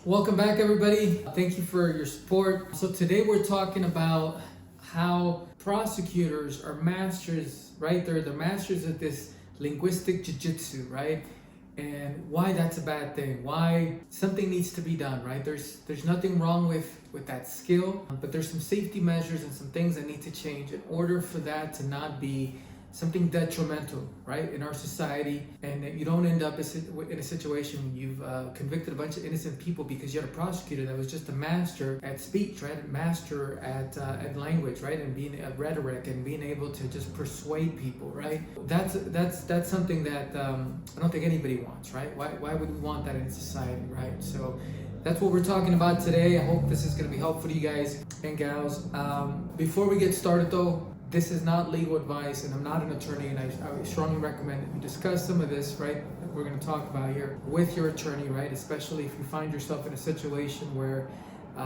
Welcome back, everybody. Thank you for your support. So today we're talking about how prosecutors are masters, right? They're the masters of this linguistic jiu-jitsu, right? And why that's a bad thing, why something needs to be done, right? There's nothing wrong with that skill, but there's some safety measures and some things that need to change in order for that to not be something detrimental, right, in our society, and that you don't end up in a situation when you've convicted a bunch of innocent people because you had a prosecutor that was just a master at speech, right, a master at language, right, and being at rhetoric and being able to just persuade people, right? That's something that I don't think anybody wants, right? Why would we want that in society, right? So that's what we're talking about today. I hope this is going to be helpful to you guys and gals. Before we get started, though, this is not legal advice, and I'm not an attorney, and I strongly recommend that you discuss some of this, right, that we're going to talk about here with your attorney, right, especially if you find yourself in a situation where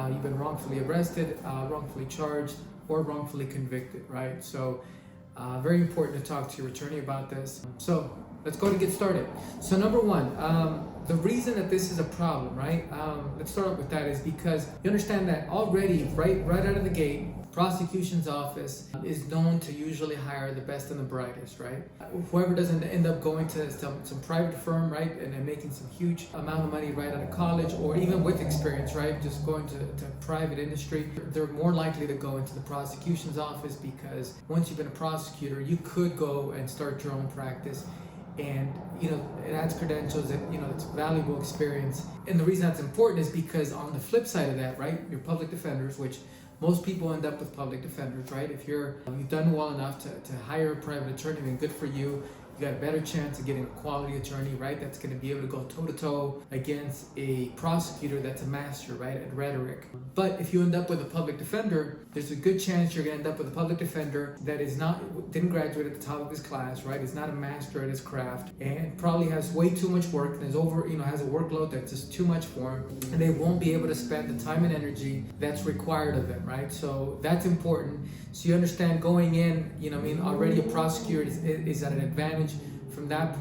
you've been wrongfully arrested, wrongfully charged, or wrongfully convicted, right? So very important to talk to your attorney about this. So let's go and get started. So number one, the reason that this is a problem, right, let's start off with that, is because you understand that already, right out of the gate, prosecution's office is known to usually hire the best and the brightest, right? Whoever doesn't end up going to some private firm, right, and then making some huge amount of money right out of college, or even with experience, right, just going to private industry, they're more likely to go into the prosecution's office, because once you've been a prosecutor, you could go and start your own practice. And it adds credentials, and it's valuable experience. And the reason that's important is because on the flip side of that, right, your public defenders, which most people end up with public defenders, right? If you've done well enough to hire a private attorney, then good for you. You got a better chance of getting a quality attorney, right? That's going to be able to go toe-to-toe against a prosecutor that's a master, right, at rhetoric. But if you end up with a public defender, there's a good chance you're going to end up with a public defender that didn't graduate at the top of his class, right? Is not a master at his craft, and probably has way too much work, and has a workload that's just too much for him, and they won't be able to spend the time and energy that's required of them, right? So that's important. So you understand going in, already a prosecutor is at an advantage from that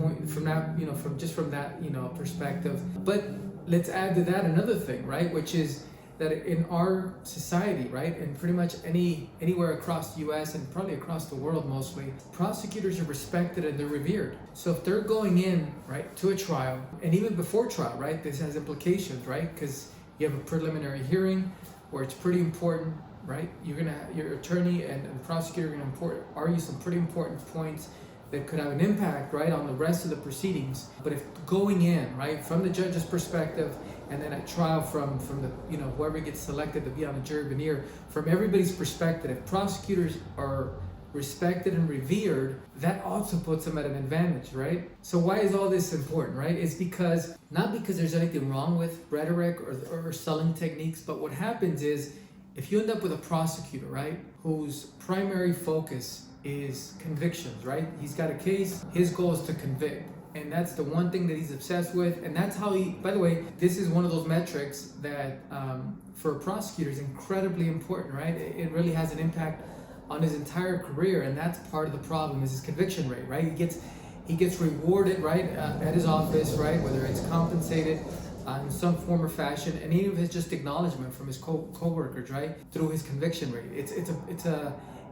perspective. But let's add to that another thing, right, which is that in our society, right, and pretty much anywhere across the US and probably across the world mostly, prosecutors are respected and they're revered. So if they're going in, right, to a trial, and even before trial, right, this has implications, right, because you have a preliminary hearing where it's pretty important, right, your attorney and the prosecutor are going to argue some pretty important points that could have an impact, right, on the rest of the proceedings. But if going in, right, from the judge's perspective, and then at trial from the whoever gets selected to be on the jury veneer, from everybody's perspective, if prosecutors are respected and revered, that also puts them at an advantage, right? So why is all this important, right? It's not because there's anything wrong with rhetoric or selling techniques, but what happens is if you end up with a prosecutor, right, whose primary focus is convictions, right? He's got a case, his goal is to convict. And that's the one thing that he's obsessed with. And that's how by the way, this is one of those metrics that for a prosecutor is incredibly important, right? It really has an impact on his entire career. And that's part of the problem, is his conviction rate, right? He gets rewarded, right, at his office, right? Whether it's compensated in some form or fashion, and even if it's just acknowledgement from his co-workers, right, through his conviction rate.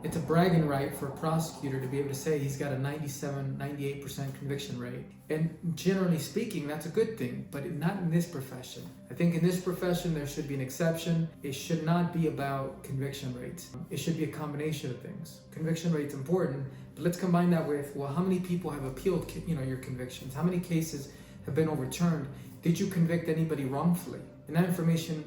It's a bragging right for a prosecutor to be able to say he's got a 98% conviction rate. And generally speaking, that's a good thing, but not in this profession. I think in this profession, there should be an exception. It should not be about conviction rates. It should be a combination of things. Conviction rate's important, but let's combine that with, well, how many people have appealed, your convictions? How many cases have been overturned? Did you convict anybody wrongfully? And that information,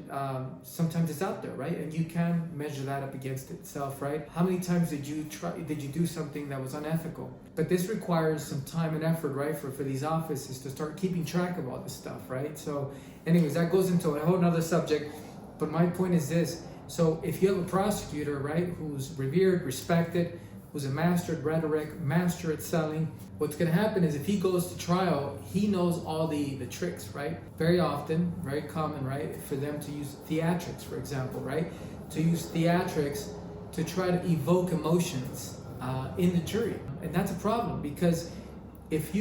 sometimes it's out there, right? And you can measure that up against itself, right? How many times did you do something that was unethical? But this requires some time and effort, right? For these offices to start keeping track of all this stuff, right? So anyways, that goes into a whole nother subject. But my point is this. So if you have a prosecutor, right, who's revered, respected, who's a master at rhetoric, master at selling, what's going to happen is if he goes to trial, he knows all the tricks, right? Very often, very common, right, for them to use theatrics, for example, right? To use theatrics to try to evoke emotions in the jury. And that's a problem, because if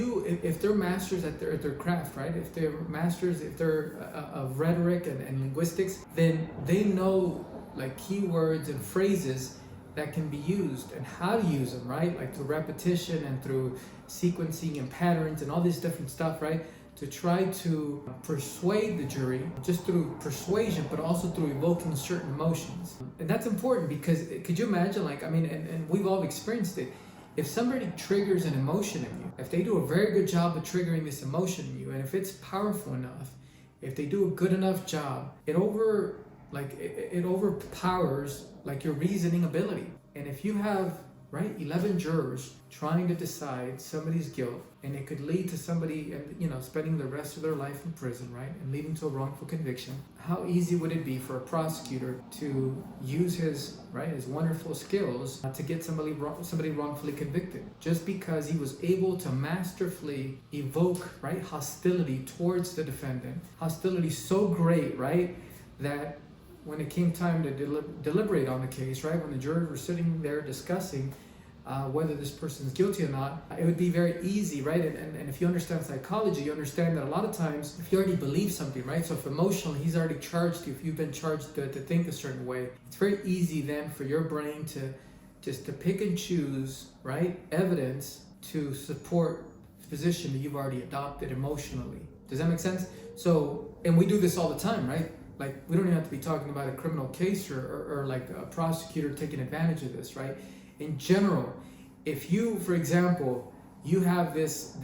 they're masters at their craft, right? If they're masters, if they're of rhetoric and linguistics, then they know like keywords and phrases that can be used and how to use them, right? Like through repetition and through sequencing and patterns and all this different stuff, right? To try to persuade the jury just through persuasion, but also through evoking certain emotions. And that's important, because could you imagine, like, I mean, and we've all experienced it. If somebody triggers an emotion in you, if they do a very good job of triggering this emotion in you, and if it's powerful enough, if they do a good enough job, it overpowers like your reasoning ability. And if you have, right, 11 jurors trying to decide somebody's guilt, and it could lead to somebody, spending the rest of their life in prison, right, and leading to a wrongful conviction, how easy would it be for a prosecutor to use his wonderful skills to get somebody wrongfully convicted, just because he was able to masterfully evoke, right, hostility towards the defendant, hostility so great, right, that when it came time to deliberate on the case, right, when the jurors were sitting there discussing whether this person's guilty or not, it would be very easy, right? And if you understand psychology, you understand that a lot of times, if you already believe something, right? So if emotionally he's already charged you, if you've been charged to think a certain way, it's very easy then for your brain to pick and choose, right, evidence to support the position that you've already adopted emotionally. Does that make sense? So, and we do this all the time, right? Like, we don't even have to be talking about a criminal case or like a prosecutor taking advantage of this, right? In general, if you, for example, you have this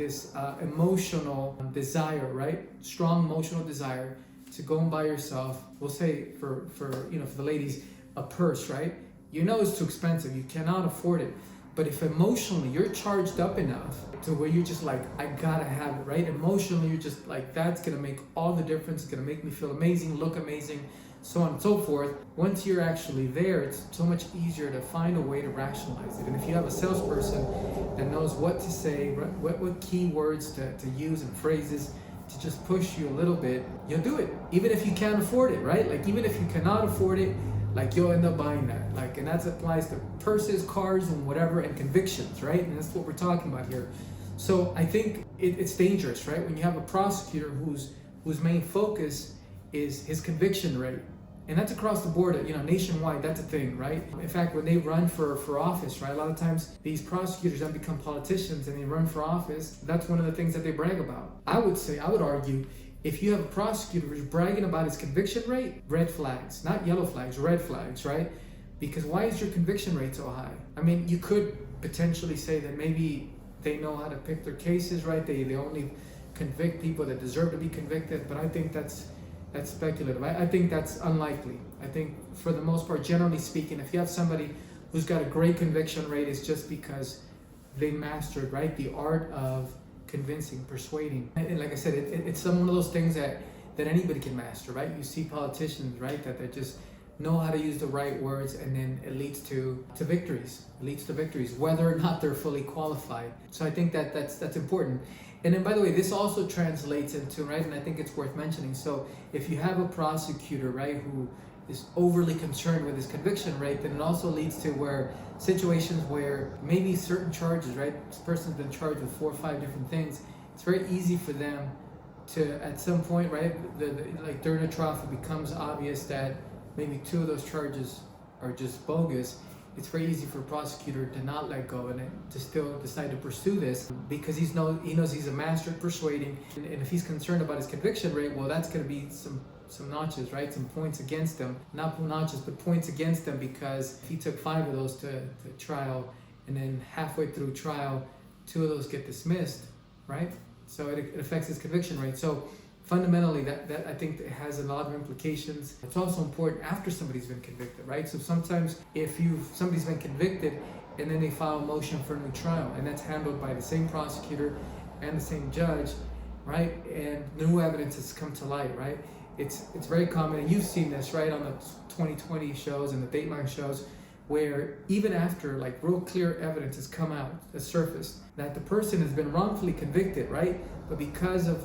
emotional desire, right? Strong emotional desire to go and buy yourself, we'll say for the ladies, a purse, right? You know it's too expensive, you cannot afford it. But if emotionally you're charged up enough to where you're just like, I gotta have it, right? Emotionally, you're just like, that's gonna make all the difference. It's gonna make me feel amazing, look amazing, so on and so forth. Once you're actually there, it's so much easier to find a way to rationalize it. And if you have a salesperson that knows what to say, what key words to use and phrases to just push you a little bit, you'll do it. Even if you can't afford it, right? Like, even if you cannot afford it, like, you'll end up buying that. Like, and that applies to purses, cars, and whatever, and convictions, right? And that's what we're talking about here. So I think it's dangerous, right? When you have a prosecutor whose main focus is his conviction rate. And that's across the board, nationwide, that's a thing, right? In fact, when they run for office, right, a lot of times these prosecutors then become politicians and they run for office. That's one of the things that they brag about. I would argue, if you have a prosecutor who's bragging about his conviction rate, red flags, not yellow flags, red flags, right? Because why is your conviction rate so high? I mean, you could potentially say that maybe they know how to pick their cases, right? They only convict people that deserve to be convicted, but I think that's speculative. I think that's unlikely. I think for the most part, generally speaking, if you have somebody who's got a great conviction rate, it's just because they mastered, right, the art of convincing, persuading. And like I said, it's one of those things that anybody can master, right? You see politicians, right, that they just know how to use the right words, and then it leads to victories. It leads to victories, whether or not they're fully qualified. So I think that's important. And then, by the way, this also translates into, right, and I think it's worth mentioning. So if you have a prosecutor, right, who is overly concerned with his conviction rate, then it also leads to situations where maybe certain charges, right, this person's been charged with 4 or 5 different things. It's very easy for them to, at some point, right, like during a trial, if it becomes obvious that maybe 2 of those charges are just bogus, it's very easy for a prosecutor to not let go and to still decide to pursue this, because he knows he's a master at persuading. And if he's concerned about his conviction rate, well, that's going to be some notches, right? Some points against him. Not notches, but points against him, because if he took 5 of those to trial, and then halfway through trial, 2 of those get dismissed, right? So it affects his conviction rate. So fundamentally, that I think it has a lot of implications. It's also important after somebody's been convicted, right? So sometimes if somebody's been convicted and then they file a motion for a new trial, and that's handled by the same prosecutor and the same judge, right? And new evidence has come to light, right? It's very common, and you've seen this, right, on the 2020 shows and the Dateline shows, where even after like real clear evidence has come out, has surfaced, that the person has been wrongfully convicted, right? But because of,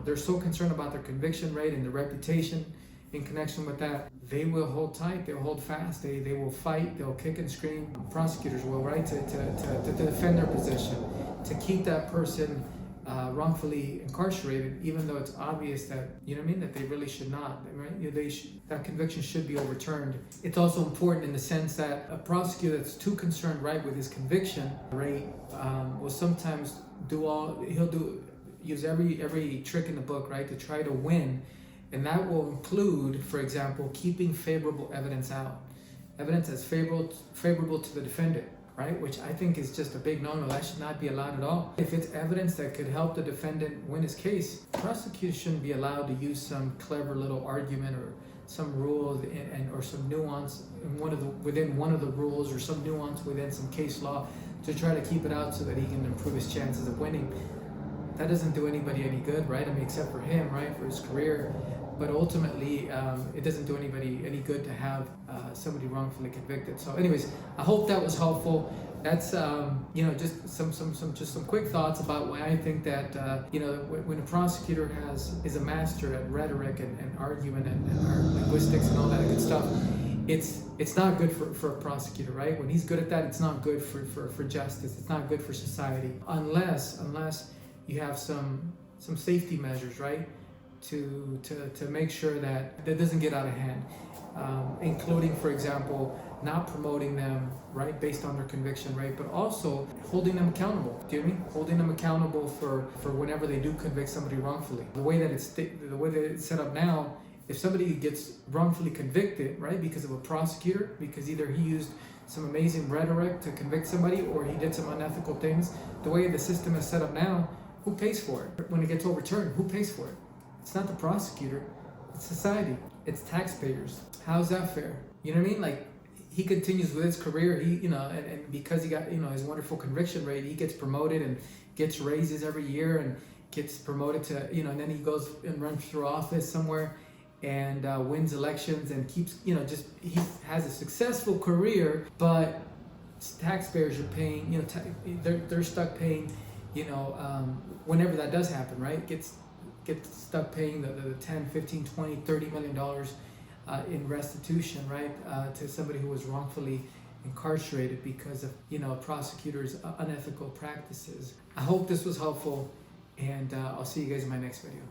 they're so concerned about their conviction rate and their reputation in connection with that, they will hold tight, they'll hold fast, they will fight, they'll kick and scream. Prosecutors will, right, to defend their position, to keep that person wrongfully incarcerated, even though it's obvious that, that they really should not, right? That conviction should be overturned. It's also important in the sense that a prosecutor that's too concerned, right, with his conviction rate will sometimes use every trick in the book, right, to try to win. And that will include, for example, keeping favorable evidence out. Evidence that's favorable to the defendant, right? Which I think is just a big no-no. That should not be allowed at all. If it's evidence that could help the defendant win his case, prosecutors shouldn't be allowed to use some clever little argument or some rule or some nuance within one of the rules, or some nuance within some case law to try to keep it out so that he can improve his chances of winning. That doesn't do anybody any good, right? I mean, except for him, right, for his career. But ultimately, it doesn't do anybody any good to have somebody wrongfully convicted. So, anyways, I hope that was helpful. That's just some quick thoughts about why I think that when a prosecutor is a master at rhetoric and argument and linguistics and all that good stuff, it's not good for a prosecutor, right? When he's good at that, it's not good for justice. It's not good for society unless you have some safety measures, right? To make sure that doesn't get out of hand, including, for example, not promoting them, right, based on their conviction rate, but also holding them accountable. Do you know what I mean? Holding them accountable for whenever they do convict somebody wrongfully. The way that it's set up now, if somebody gets wrongfully convicted, right, because of a prosecutor, because either he used some amazing rhetoric to convict somebody or he did some unethical things, the way the system is set up now, who pays for it? When it gets overturned, who pays for it? It's not the prosecutor, it's society, it's taxpayers. How's that fair? You know what I mean? Like, he continues with his career, and because he got, his wonderful conviction rate, he gets promoted and gets raises every year and gets promoted to, and then he goes and runs for office somewhere and wins elections and keeps, he has a successful career, but taxpayers are paying, they're stuck paying, whenever that does happen, right? Get stuck paying the 10, 15, 20, 30 million dollars in restitution, right, to somebody who was wrongfully incarcerated because of prosecutors' unethical practices. I hope this was helpful, and I'll see you guys in my next video.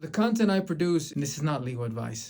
The content I produce, and this is not legal advice.